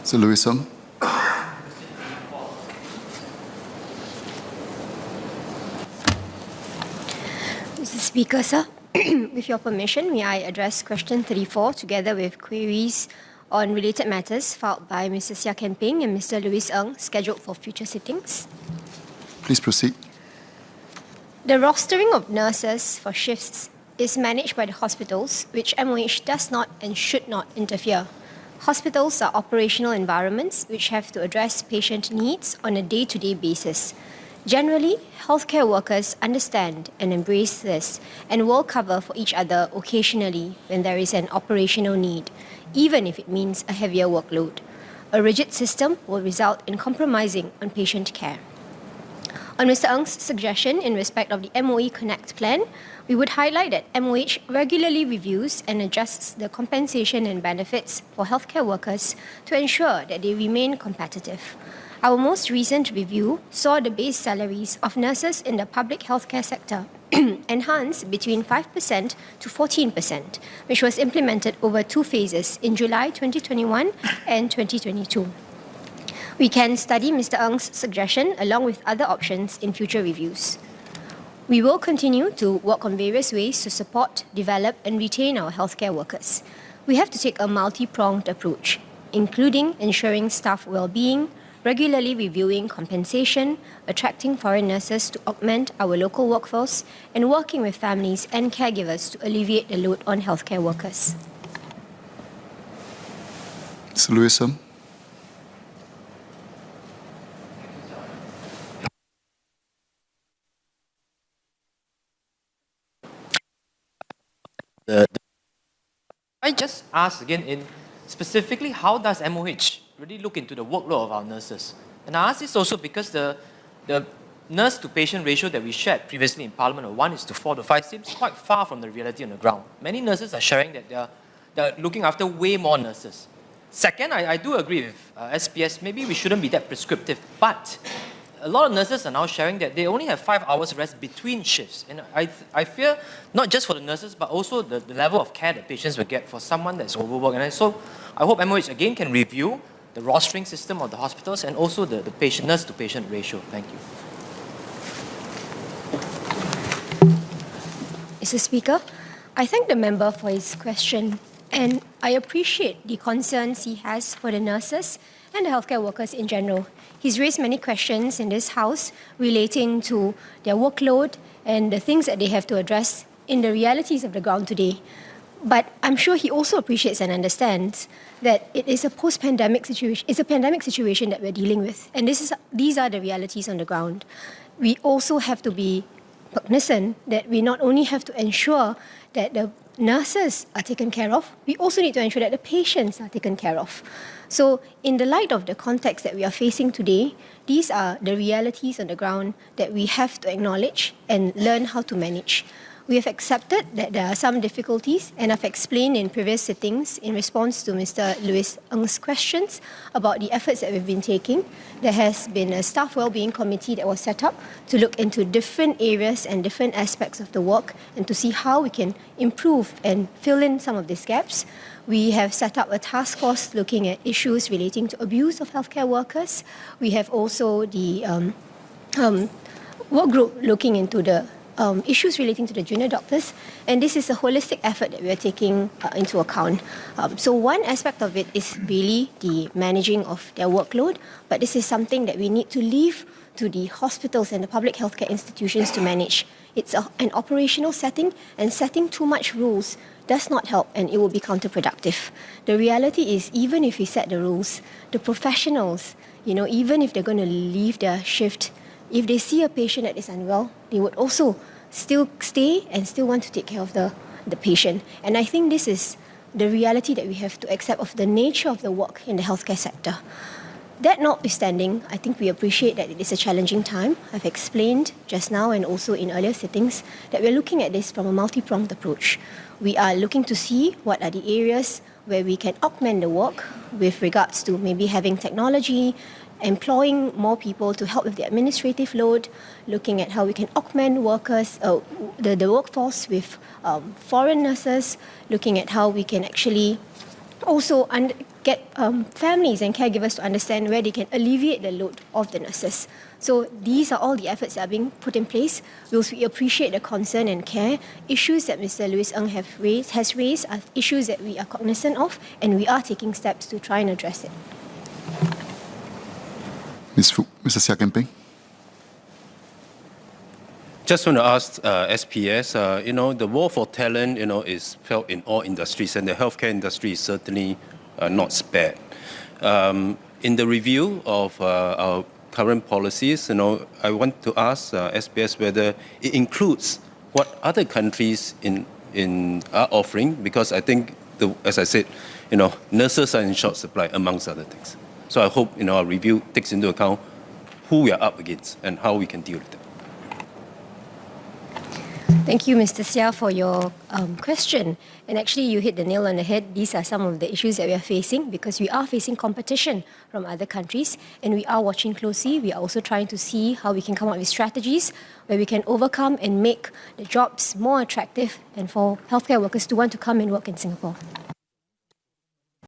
Mr. Lewison. Mr. Speaker, sir, with your permission, may I address question 34 together with queries on related matters filed by Mr. Seah Ken Ping and Mr. Louis Ng, scheduled for future sittings? Please proceed. The rostering of nurses for shifts is managed by the hospitals, which MOH does not and should not interfere. Hospitals are operational environments which have to address patient needs on a day-to-day basis. Generally, healthcare workers understand and embrace this and will cover for each other occasionally when there is an operational need, even if it means a heavier workload. A rigid system will result in compromising on patient care. On Mr. Ng's suggestion in respect of the MOE Connect plan, we would highlight that MOH regularly reviews and adjusts the compensation and benefits for healthcare workers to ensure that they remain competitive. Our most recent review saw the base salaries of nurses in the public healthcare sector enhanced between 5% to 14%, which was implemented over 2 phases in July 2021 and 2022. We can study Mr. Ng's suggestion along with other options in future reviews. We will continue to work on various ways to support, develop, and retain our healthcare workers. We have to take a multi-pronged approach, including ensuring staff well-being, regularly reviewing compensation, attracting foreign nurses to augment our local workforce, and working with families and caregivers to alleviate the load on healthcare workers. Mr. Lewison. I just ask again, specifically, how does MOH really look into the workload of our nurses? And I ask this also because the nurse-to-patient ratio that we shared previously in Parliament of 1:4 to 5 seems quite far from the reality on the ground. Many nurses are sharing that they're looking after way more nurses. Second, I do agree with SPS, maybe we shouldn't be that prescriptive, but a lot of nurses are now sharing that they only have 5 hours rest between shifts. And I fear, not just for the nurses, but also the level of care that patients will get for someone that's overworked. And so I hope MOH again can review the rostering system of the hospitals and also the nurse-to-patient ratio. Thank you. Mr. Speaker, I thank the member for his question, and I appreciate the concerns he has for the nurses and the healthcare workers in general. He's raised many questions in this House relating to their workload and the things that they have to address in the realities of the ground today. But I'm sure he also appreciates and understands that it is a post-pandemic situation. It's a pandemic situation that we're dealing with, and these are the realities on the ground. We also have to be cognizant that we not only have to ensure that the nurses are taken care of, we also need to ensure that the patients are taken care of. So in the light of the context that we are facing today, these are the realities on the ground that we have to acknowledge and learn how to manage. We have accepted that there are some difficulties, and I've explained in previous sittings in response to Mr. Louis Ng's questions about the efforts that we've been taking. There has been a staff wellbeing committee that was set up to look into different areas and different aspects of the work and to see how we can improve and fill in some of these gaps. We have set up a task force looking at issues relating to abuse of healthcare workers. We have also the work group looking into the issues relating to the junior doctors, and this is a holistic effort that we are taking into account. So one aspect of it is really the managing of their workload, but this is something that we need to leave to the hospitals and the public healthcare institutions to manage. It's an operational setting, and setting too much rules does not help, and it will be counterproductive. The reality is, even if we set the rules, the professionals, even if they're going to leave their shift, if they see a patient that is unwell, they would also still stay and still want to take care of the patient. And I think this is the reality that we have to accept of the nature of the work in the healthcare sector. That notwithstanding, I think we appreciate that it is a challenging time. I've explained just now and also in earlier sittings that we're looking at this from a multi-pronged approach. We are looking to see what are the areas where we can augment the work with regards to maybe having technology, employing more people to help with the administrative load, looking at how we can augment workers, the workforce with foreign nurses, looking at how we can actually also get families and caregivers to understand where they can alleviate the load of the nurses. So these are all the efforts that are being put in place. We appreciate the concern and care. Issues that Mr. Louis Ng has raised are issues that we are cognizant of, and we are taking steps to try and address it. Mr. Seah Keng Peng. Just want to ask SPS, the war for talent, is felt in all industries, and the healthcare industry is certainly not spared. In the review of our current policies, I want to ask SPS whether it includes what other countries are offering, because I think, as I said, nurses are in short supply, amongst other things. So I hope our review takes into account who we are up against and how we can deal with them. Thank you, Mr. Seah, for your question. And actually, you hit the nail on the head. These are some of the issues that we are facing because we are facing competition from other countries, and we are watching closely. We are also trying to see how we can come up with strategies where we can overcome and make the jobs more attractive and for healthcare workers to want to come and work in Singapore.